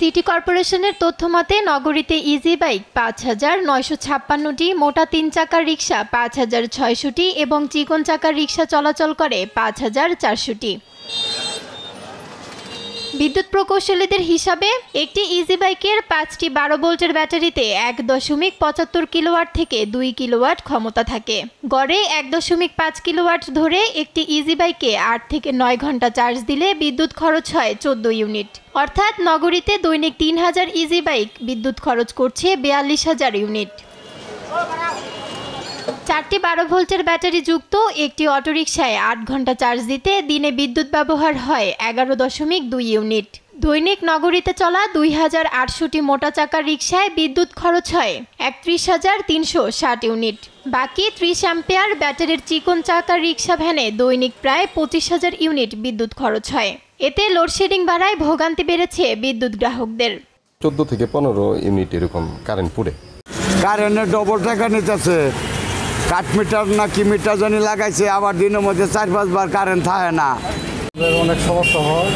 City কর্পোরেশনের তথ্যমতে নগরীতে ইজি বাইক ৫,৯৫৬টি, মোটা ৩ চাকার রিকশা ৫,৬০০টি এবং চিকন চাকার রিকশা চলাচল করে ৫,৪০০টি। বিদ্যুৎ প্রকৌশলীদের হিসাবে একটি ইজি বাইকের ৫টি ১২ ভোল্টের ব্যাটারিতে ১.৭৫ কিলোওয়াট থেকে ২ কিলোওয়াট ক্ষমতা থাকে। গড়ে ১.৫ কিলোওয়াট ধরে একটি ইজি বাইকে ৮ থেকে ৯ ঘন্টা চার্জ দিলে বিদ্যুৎ খরচ হয় ১৪ ইউনিট। অর্থাৎ নগরীতে দৈনিক ৩,০০০ ইজি বাইক বিদ্যুৎ খরচ করছে ৪২,০০০ ইউনিট। ৪টি ১২ ভোল্টের ব্যাটারি যুক্ত একটি অটোরিকশায় ৮ ঘন্টা চার্জ দিতে দিনে বিদ্যুৎ ব্যবহার হয় ১১.২ ইউনিট। দৈনিক নগরীতে চলা ২,৮০০টি মোটা চাকার রিকশায় বিদ্যুৎ খরচ হয় ৩১,৩৬০ ইউনিট। বাকি ৩০ অ্যাম্পিয়ার ব্যাটারির চিকন চাকার রিকশা ভ্যানে দৈনিক প্রায় ২৫,০০০ ইউনিট বিদ্যুৎ খরচ হয়। এতে লোডশেডিং বাড়ায় ভোগান্তি বেড়েছে বিদ্যুৎ গ্রাহকদের। ১৪ থেকে ১৫ ইউনিট এরকম কারেন্ট পুড়ে। কারেন্টের ডবল টাকা নিতেছে, কাঠ মিটার না কি মিটার জানি লাগাইছে, আবার দিনের মধ্যে ৪-৫ বার কারেন্ট থাকে না। অনেক সমস্যা হয়,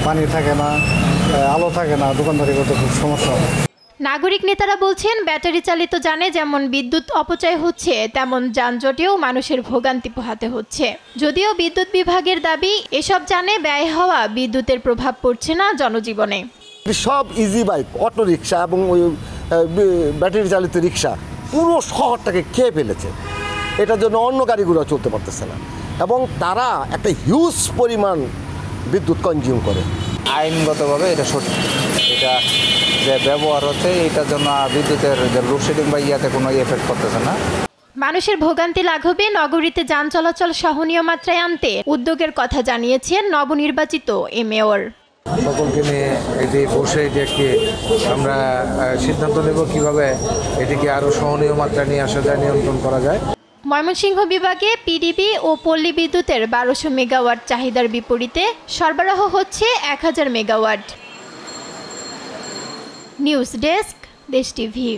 পানি থাকে না, আলো থাকে না, দোকানদারি করতে খুব সমস্যা হয়। নাগরিক নেতারা বলছেন, ব্যাটারি চালিত যানে যেমন বিদ্যুৎ অপচয় হচ্ছে, তেমন যানজটেও মানুষের ভোগান্তি পোহাতে হচ্ছে। যদিও বিদ্যুৎ বিভাগের দাবি, এসব যানে ব্যয় হওয়া বিদ্যুতের প্রভাব পড়ছে না জনজীবনে। সব ইজি বাইক, অটো রিক্সা এবং ওই ব্যাটারি চালিত রিক্সা পুরো শহরটাকে খেয়ে ফেলেছে। এটার জন্য অন্য গাড়িগুলো চলতে পারতেছে না এবং তারা একটা হিউজ পরিমাণ বিদ্যুৎ কনজিউম করে। আইনগতভাবে এটা সঠিক, এটা যে ব্যবহার হচ্ছে এটার জন্য বিদ্যুতের যে লোডশেডিং বা ইয়াতে কোনো এফেক্ট করতেছে না। মানুষের ভোগান্তি লাঘবে নগরীতে যান চলাচল সহনীয় মাত্রায় আনতে উদ্যোগের কথা জানিয়েছেন নবনির্বাচিত এ মেয়র। সকলকে নিয়ে এটি বসে এটি আমরা সিদ্ধান্ত নেব কিভাবে এটিকে আরও সহনীয় মাত্রা নিয়ে আসা যায়, নিয়ন্ত্রণ করা যায়। ময়মনসিংহ বিভাগে পিডিবি ও পল্লী বিদ্যুতের ১২০০ মেগাওয়াট চাহিদার বিপরীতে সরবরাহ হচ্ছে ১,০০০ মেগাওয়াট। নিউজ ডেস্ক, দেশ টিভি।